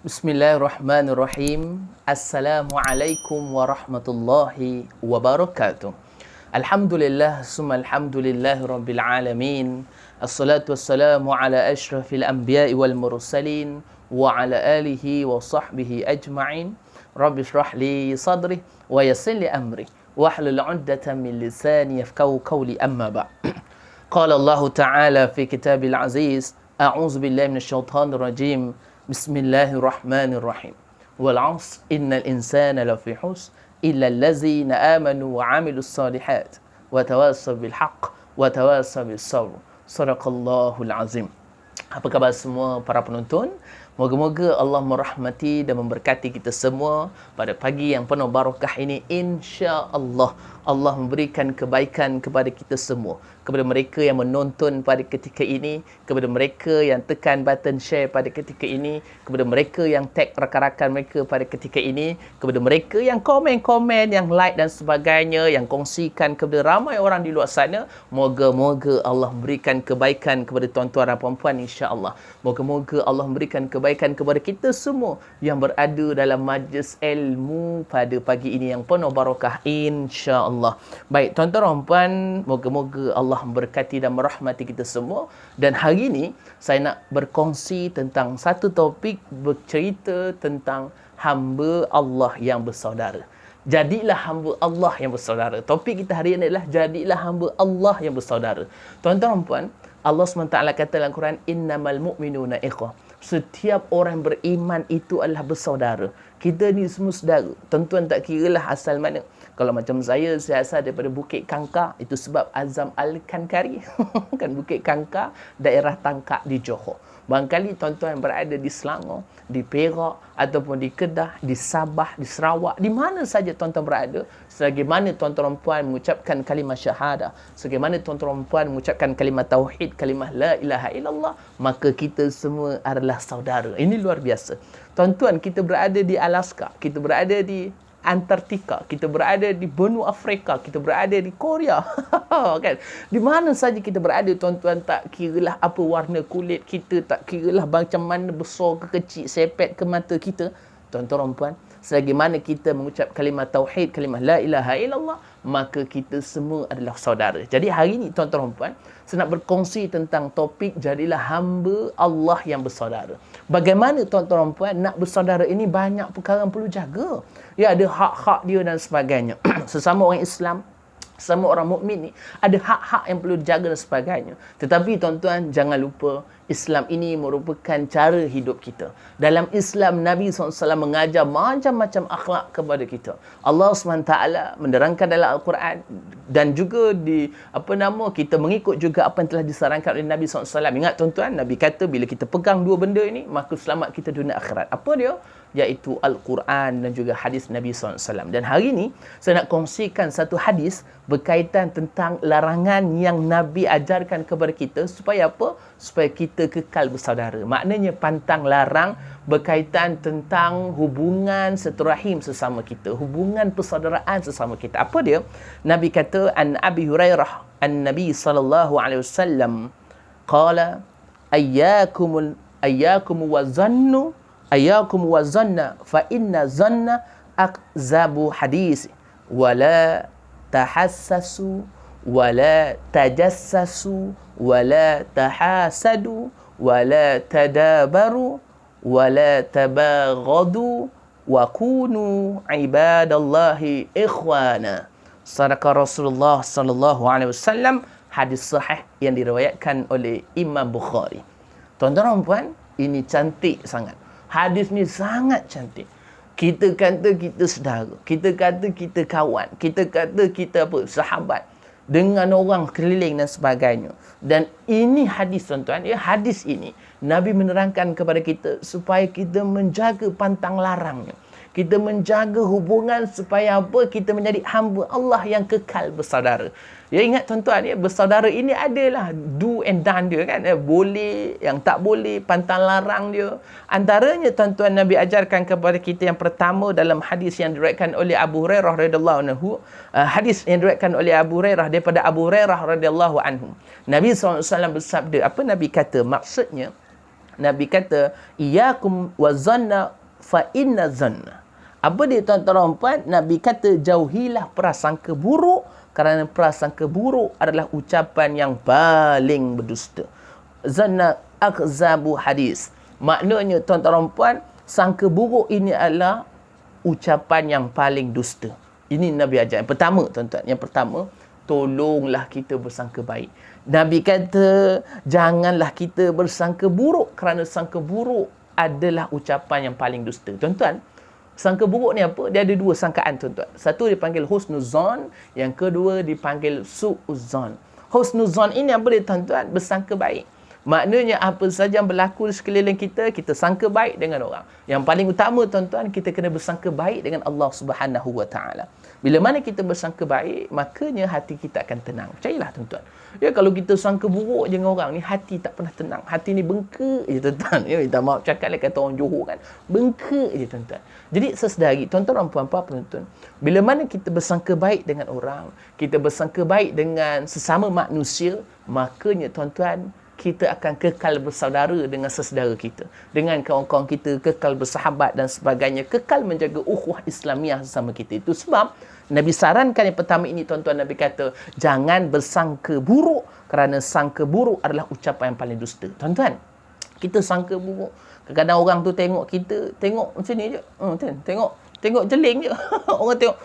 Bismillahirrahmanirrahim. Assalamualaikum warahmatullahi wabarakatuh. Alhamdulillah, summa alhamdulillahi rabbil alamin. Assalatu wassalamu ala ashrafil anbiya'i wal mursalin wa ala alihi wa sahbihi ajma'in. Rabbi shrah li sadri wa yassir li amri wahlul 'uqdatam min lisani yafqahu qawli, amma ba'd. Qala Allah Ta'ala fi kitabil aziz, a'udzu billahi minasyaitonir rajim. Bismillahirrahmanirrahim. Wal 'asr innal insana lafi khusr illa allazina amanu wa 'amilus solihat wa tawassaw bil haqq wa tawassaw bis sabr. Shadaqallahul azim. Apa khabar semua para penonton? Moga-moga Allah merahmati dan memberkati kita semua pada pagi yang penuh barakah ini. Insya-Allah Allah memberikan kebaikan kepada kita semua, kepada mereka yang menonton pada ketika ini, kepada mereka yang tekan button share pada ketika ini, kepada mereka yang tag rakan-rakan mereka pada ketika ini, kepada mereka yang komen-komen, yang like dan sebagainya, yang kongsikan kepada ramai orang di luar sana. Moga-moga Allah memberikan kebaikan kepada tuan-tuan dan puan-puan, insya-Allah. Moga-moga Allah memberikan kebaikan kepada kita semua yang berada dalam majlis ilmu pada pagi ini yang penuh barakah, insya-Allah. Baik, tuan-tuan dan puan, moga-moga Allah memberkati dan merahmati kita semua. Dan hari ini saya nak berkongsi tentang satu topik, bercerita tentang hamba Allah yang bersaudara. Jadilah hamba Allah yang bersaudara. Topik kita hari ini adalah jadilah hamba Allah yang bersaudara. Tuan-tuan dan puan, Allah SWT kata dalam Quran, innamal mu'minuna ikhwah. Setiap orang beriman itu adalah bersaudara. Kita ni semua saudara. Tuan-tuan tak kiralah asal mana. Kalau macam saya asal daripada Bukit Kangkar. Itu sebab Azam Al-Kankari. Kan Bukit Kangkar, daerah Tangkak di Johor. Barangkali tuan-tuan berada di Selangor, di Perak, ataupun di Kedah, di Sabah, di Sarawak, di mana saja tuan-tuan berada, sebagaimana tuan-tuan puan mengucapkan kalimah syahadah, sebagaimana tuan-tuan puan mengucapkan kalimah tauhid, kalimah la ilaha illallah, maka kita semua adalah saudara. Ini luar biasa. Tuan-tuan, kita berada di Alaska, kita berada di Antartika, kita berada di benua Afrika, kita berada di Korea. Kan? Di mana saja kita berada, tuan-tuan, tak kiralah apa warna kulit kita, tak kiralah macam mana besar ke kecil, sepet ke mata kita, tuan-tuan dan puan, selagi mana kita mengucap kalimah tauhid, kalimah la ilaha illallah, maka kita semua adalah saudara. Jadi hari ini tuan-tuan dan puan, saya nak berkongsi tentang topik jadilah hamba Allah yang bersaudara. Bagaimana tuan-tuan dan puan nak bersaudara ini, banyak perkara yang perlu jaga. Ya, ada hak-hak dia dan sebagainya. Sesama orang Islam, sama orang mukmin ni ada hak-hak yang perlu dijaga dan sebagainya. Tetapi tuan-tuan, jangan lupa Islam ini merupakan cara hidup kita. Dalam Islam, Nabi SAW mengajar macam-macam akhlak kepada kita. Allah SWT menerangkan dalam Al-Quran, dan juga kita mengikut juga apa yang telah disarankan oleh Nabi SAW. Ingat tuan-tuan, Nabi kata bila kita pegang dua benda ini, maka selamat kita dunia akhirat. Apa dia? Iaitu Al-Quran dan juga hadis Nabi SAW. Dan hari ini saya nak kongsikan satu hadis berkaitan tentang larangan yang Nabi ajarkan kepada kita. Supaya apa? Supaya kita kekal bersaudara. Maknanya pantang larang berkaitan tentang hubungan silaturahim sesama kita, hubungan persaudaraan sesama kita. Apa dia? Nabi kata, an Abi Hurairah an-Nabi sallallahu alaihi wasallam qala ayyakum wa zanna fa inna zanna akzabu hadis wala tahassasu wala tajassasu wala tahasadu wala tadabaru wala tabaghadu wa kunu ibadallahi ikhwana. Sadaqa Rasulullah sallallahu alaihi wasallam. Hadis sahih yang diriwayatkan oleh Imam Bukhari. Tuan-tuan dan puan, ini cantik sangat. Hadis ni sangat cantik. Kita kata kita saudara, kita kata kita kawan, kita kata kita sahabat dengan orang keliling dan sebagainya. Dan ini hadis, tuan-tuan, hadis ini Nabi menerangkan kepada kita supaya kita menjaga pantang larangnya. Kita menjaga hubungan supaya apa? Kita menjadi hamba Allah yang kekal bersaudara. Ya, ingat tuan-tuan, bersaudara ini adalah do and done dia kan. Boleh, yang tak boleh, pantang larang dia. Antaranya tuan-tuan, Nabi ajarkan kepada kita yang pertama dalam hadis yang diriwayatkan oleh Abu Hurairah radhiyallahu anhu. Hadis yang diriwayatkan oleh Abu Hurairah daripada Abu Hurairah radhiyallahu anhu. Nabi SAW bersabda, apa Nabi kata? Maksudnya Nabi kata, iyyakum wazanna fa inna zanna. Apa dia tuan-tuan dan puan? Nabi kata, jauhilah prasangka buruk kerana prasangka buruk adalah ucapan yang paling berdusta. Zanna akzabu hadis. Maknanya tuan-tuan dan puan, sangka buruk ini adalah ucapan yang paling dusta. Ini Nabi ajar. Yang pertama tuan-tuan, yang pertama, tolonglah kita bersangka baik. Nabi kata, janganlah kita bersangka buruk kerana sangka buruk adalah ucapan yang paling dusta. Tuan-tuan, sangka buruk ni apa? Dia ada dua sangkaan tuan-tuan. Satu dipanggil husnuzon, yang kedua dipanggil su'uzon. Husnuzon ini apa dia tuan-tuan? Bersangka baik. Maknanya apa saja yang berlaku di sekeliling kita, kita sangka baik dengan orang. Yang paling utama tuan-tuan, kita kena bersangka baik dengan Allah Subhanahu Wa Taala. Bila mana kita bersangka baik, makanya hati kita akan tenang. Percayalah tuan-tuan. Ya, kalau kita sangka buruk je dengan orang ni, hati tak pernah tenang. Hati ni bengkak je tuan-tuan. Ya, minta maaf cakap lah kata orang Johor kan. Bengkak je tuan-tuan. Jadi sesedari, tuan-tuan dan puan-puan penonton, bila mana kita bersangka baik dengan orang, kita bersangka baik dengan sesama manusia, makanya tuan-tuan, kita akan kekal bersaudara dengan sesaudara kita, dengan kawan-kawan kita, kekal bersahabat dan sebagainya, kekal menjaga ukhuwah Islamiah sesama kita. Itu sebab Nabi sarankan yang pertama ini tuan-tuan, Nabi kata jangan bersangka buruk kerana sangka buruk adalah ucapan yang paling dusta. Tuan-tuan, kita sangka buruk, kadang-kadang orang tu tengok kita, tengok macam ni je, tengok jeling je. Orang tengok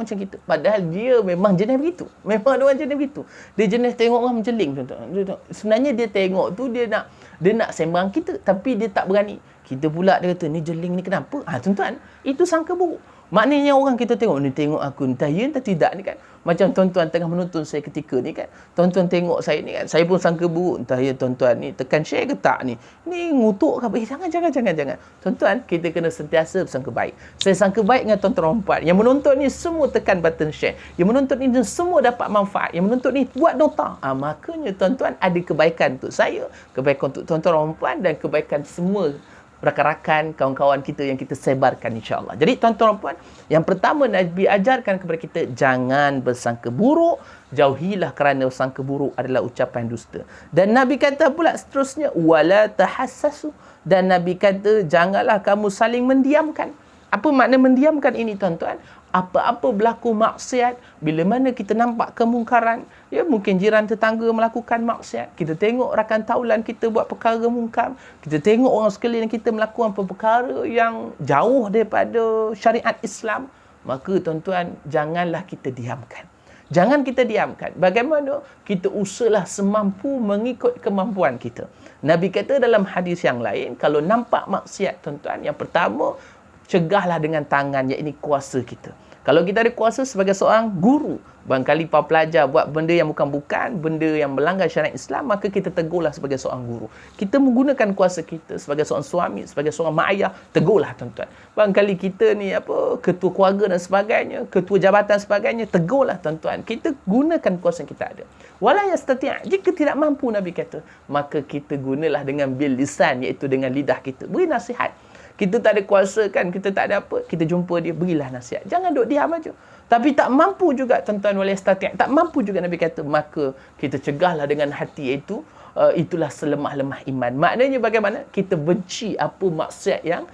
macam kita. Padahal dia memang jenis begitu. Memang dia orang jenis begitu. Dia jenis tengok orang menjeling. Sebenarnya dia tengok tu dia nak sembang kita, tapi dia tak berani. Kita pula dia kata, ni jeling ni kenapa? Tuan-tuan, itu sangka buruk. Maknanya orang kita tengok, ni tengok aku, entah ya entah tidak ni kan. Macam tuan-tuan tengah menonton saya ketika ni kan. Tuan-tuan tengok saya ni kan. Saya pun sangka buruk, entah ya tuan-tuan ni tekan share ke tak ni. Ni ngutuk ke apa? Jangan. Tuan-tuan, kita kena sentiasa bersangka baik. Saya sangka baik dengan tuan-tuan empat. Yang menonton ni semua tekan button share. Yang menonton ni semua dapat manfaat. Yang menonton ni buat nota. Makanya tuan-tuan ada kebaikan untuk saya, kebaikan untuk tuan-tuan empat dan kebaikan semua rakan-rakan, kawan-kawan kita yang kita sebarkan insya-Allah. Jadi tuan-tuan dan puan, yang pertama Nabi ajarkan kepada kita, jangan bersangka buruk, jauhilah kerana sangka buruk adalah ucapan dusta. Dan Nabi kata pula seterusnya, wala tahassasu, dan Nabi kata janganlah kamu saling mendiamkan. Apa makna mendiamkan ini tuan-tuan? Apa-apa berlaku maksiat, bila mana kita nampak kemungkaran, ya mungkin jiran tetangga melakukan maksiat, kita tengok rakan taulan kita buat perkara mungkar, kita tengok orang sekeliling kita melakukan perkara yang jauh daripada syariat Islam, maka tuan-tuan, janganlah kita diamkan. Jangan kita diamkan. Bagaimana? Kita usahalah semampu mengikut kemampuan kita. Nabi kata dalam hadis yang lain, kalau nampak maksiat tuan-tuan, yang pertama, cegahlah dengan tangan, iaitu kuasa kita. Kalau kita ada kuasa sebagai seorang guru, barangkali para pelajar buat benda yang bukan-bukan, benda yang melanggar syariat Islam, maka kita tegurlah sebagai seorang guru. Kita menggunakan kuasa kita sebagai seorang suami, sebagai seorang mak ayah, tegurlah tuan-tuan. Barangkali kita ni ketua keluarga dan sebagainya, ketua jabatan sebagainya, tegurlah tuan-tuan. Kita gunakan kuasa yang kita ada. Wala yastati', jika tidak mampu Nabi kata, maka kita gunalah dengan bil lisan, iaitu dengan lidah kita. Beri nasihat. Kita tak ada kuasa kan, kita tak ada apa, kita jumpa dia, berilah nasihat. Jangan duduk diam aja. Tapi tak mampu juga tuan-tuan, wala yastati', tak mampu juga Nabi kata, maka kita cegahlah dengan hati, iaitu itulah selemah-lemah iman. Maknanya bagaimana? Kita benci apa maksiat yang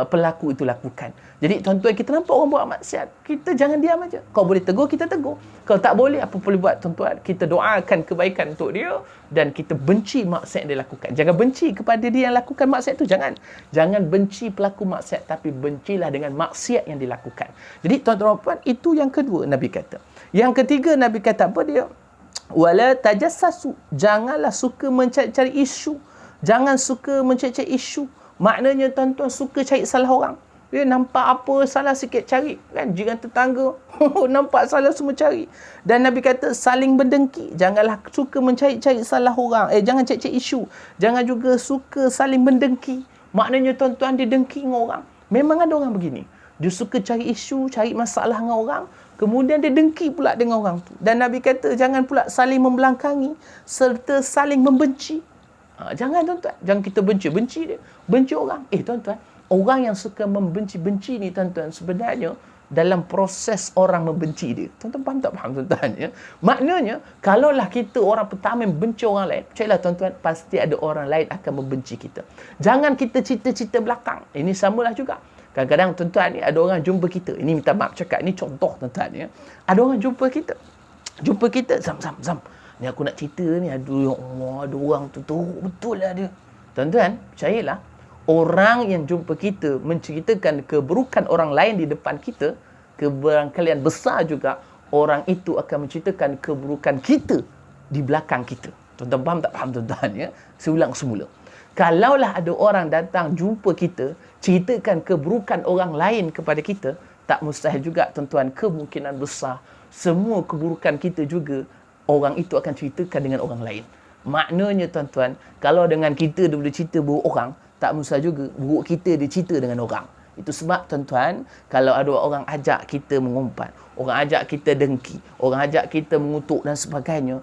pelaku itu lakukan. Jadi tuan-tuan, kita nampak orang buat maksiat, kita jangan diam aja. Kau boleh tegur, kita tegur. Kalau tak boleh, apa boleh buat tuan-tuan? Kita doakan kebaikan untuk dia dan kita benci maksiat yang dia lakukan. Jangan benci kepada dia yang lakukan maksiat itu, jangan. Jangan benci pelaku maksiat, tapi bencilah dengan maksiat yang dilakukan. Jadi tuan-tuan puan, itu yang kedua Nabi kata. Yang ketiga Nabi kata apa dia? Wala tajassasu, janganlah suka mencari isu. Jangan suka mencari isu. Maknanya tuan-tuan suka cari salah orang. Ya, nampak apa salah sikit cari kan, jiran tetangga nampak salah semua cari. Dan Nabi kata saling berdengki, janganlah suka mencari-cari salah orang, jangan cari-cari isu, jangan juga suka saling mendengki. Maknanya tuan-tuan, dia dengki dengan orang. Memang ada orang begini, dia suka cari isu, cari masalah dengan orang, kemudian dia dengki pula dengan orang tu. Dan Nabi kata jangan pula saling membelangkangi serta saling membenci. Jangan tuan-tuan, jangan kita benci dia, benci orang. Tuan-tuan, orang yang suka membenci-benci ni tuan-tuan, sebenarnya dalam proses orang membenci dia. Tuan-tuan faham tak faham tuan-tuan ya? Maknanya kalaulah kita orang pertama membenci orang lain, percayalah tuan-tuan pasti ada orang lain akan membenci kita. Jangan kita cerita-cerita belakang. Ini samalah juga. Kadang-kadang tuan-tuan ni ada orang jumpa kita. Ini minta maaf cakap ni contoh tuan-tuan ya. Ada orang jumpa kita. Zam. Ni aku nak cerita ni, aduh ya Allah, ada orang tu teruk betul lah dia. Tuan-tuan, percayalah, orang yang jumpa kita menceritakan keburukan orang lain di depan kita, kebarangkalian besar juga orang itu akan menceritakan keburukan kita di belakang kita. Tuan-tuan faham tak faham tuan-tuan ya? Saya ulang semula. Kalaulah ada orang datang jumpa kita, ceritakan keburukan orang lain kepada kita, tak mustahil juga tuan-tuan, kemungkinan besar semua keburukan kita juga orang itu akan ceritakan dengan orang lain. Maknanya tuan-tuan, kalau dengan kita dia boleh cerita buruk orang, tak mustahil juga buruk kita dia cerita dengan orang. Itu sebab tuan-tuan, kalau ada orang ajak kita mengumpat, orang ajak kita dengki, orang ajak kita mengutuk dan sebagainya,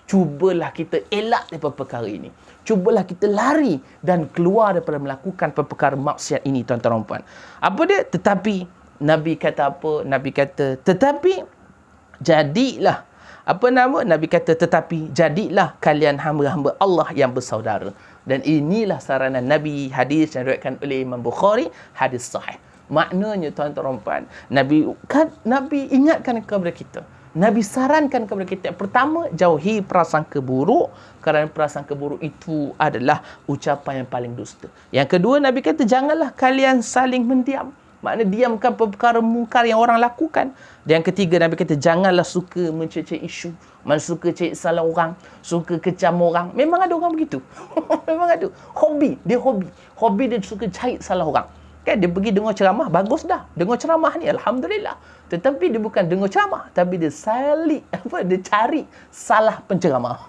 cubalah kita elak daripada perkara ini. Cubalah kita lari dan keluar daripada melakukan perkara maksiat ini, tuan-tuan dan puan. Apa dia? Tetapi Nabi kata apa? Nabi kata tetapi jadilah, Nabi kata tetapi jadilah kalian hamba-hamba Allah yang bersaudara. Dan inilah saranan Nabi, hadis yang diriwayatkan oleh Imam Bukhari, hadis sahih. Maknanya tuan-tuan dan puan, Nabi ingatkan kepada kita, Nabi sarankan kepada kita, pertama, jauhi prasangka buruk, kerana prasangka buruk itu adalah ucapan yang paling dusta. Yang kedua, Nabi kata janganlah kalian saling mendiam. Maknanya diamkan perkara mungkar yang orang lakukan. Dan yang ketiga, Nabi kata janganlah suka mencecah isu. Mana suka cari salah orang, suka kecam orang. Memang ada orang begitu. Memang ada. Hobi dia suka cari salah orang. Kan dia pergi dengar ceramah, bagus dah. Dengar ceramah ni alhamdulillah. Tetapi dia bukan dengar ceramah, tapi dia dia cari salah penceramah.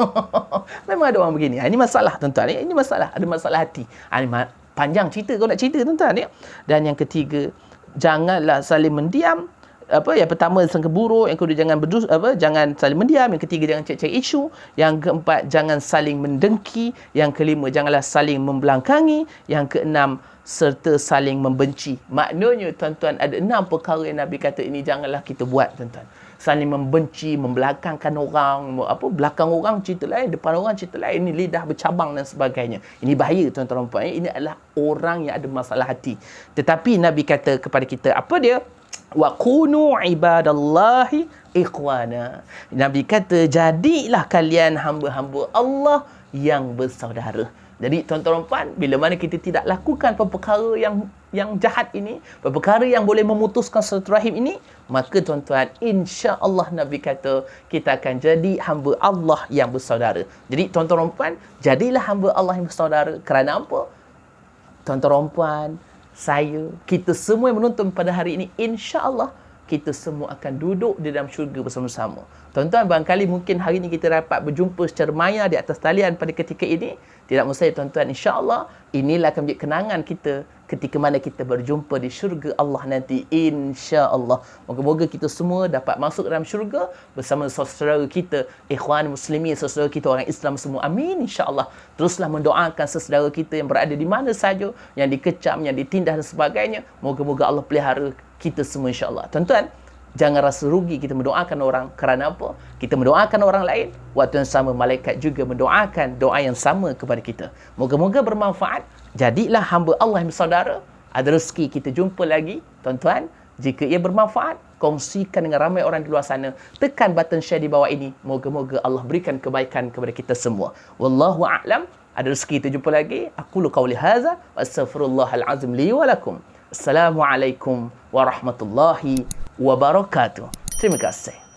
Memang ada orang begini. Ini masalah tuan-tuan. Ini masalah, ada masalah hati. Ini panjang cerita kau nak cerita tuan-tuan ya. Dan yang ketiga, janganlah saling mendiam. Yang pertama sangka buruk, yang kedua jangan saling mendiam, yang ketiga jangan cari isu, yang keempat jangan saling mendengki, yang kelima janganlah saling membelangkangi, yang keenam serta saling membenci. Maknanya tuan-tuan, ada 6 perkara yang Nabi kata ini janganlah kita buat tuan-tuan. Saling membenci, membelakangkan orang, belakang orang cerita lain, depan orang cerita lain, ini lidah bercabang dan sebagainya. Ini bahaya tuan-tuan dan puan. Ini adalah orang yang ada masalah hati. Tetapi Nabi kata kepada kita, apa dia? Wa kunu ibadallahi ikhwana. Nabi kata jadilah kalian hamba-hamba Allah yang bersaudara. Jadi tuan-tuan dan puan, bila mana kita tidak lakukan perkara yang jahat ini, perkara yang boleh memutuskan silaturahim ini, maka tuan-tuan, insya-Allah Nabi kata kita akan jadi hamba Allah yang bersaudara. Jadi tuan-tuan dan puan, jadilah hamba Allah yang bersaudara. Kerana apa? Tuan-tuan dan puan, kita semua yang menonton pada hari ini, insya-Allah kita semua akan duduk di dalam syurga bersama-sama. Tuan-tuan, barangkali mungkin hari ini kita dapat berjumpa secara maya di atas talian pada ketika ini. Tidak mustahil tuan-tuan, insya-Allah inilah akan menjadi kenangan kita ketika mana kita berjumpa di syurga Allah nanti, insya-Allah. Moga-moga kita semua dapat masuk dalam syurga bersama saudara kita, ikhwan muslimin, saudara kita orang Islam semua. Amin, insya-Allah. Teruslah mendoakan saudara kita yang berada di mana saja, yang dikecam, yang ditindas dan sebagainya. Moga-moga Allah pelihara kita semua, insya-Allah. Tuan-tuan, jangan rasa rugi kita mendoakan orang. Kerana apa? Kita mendoakan orang lain, waktu yang sama malaikat juga mendoakan doa yang sama kepada kita. Moga-moga bermanfaat. Jadilah hamba Allah yang bersaudara. Ada rezeki kita jumpa lagi. Tuan-tuan, jika ia bermanfaat, kongsikan dengan ramai orang di luar sana. Tekan button share di bawah ini. Moga-moga Allah berikan kebaikan kepada kita semua. Wallahu a'lam. Ada rezeki kita jumpa lagi. Aqulu qawli hadza wa astaghfirullahal azim li wa lakum. Assalamualaikum warahmatullahi wabarakatuh. Terima kasih.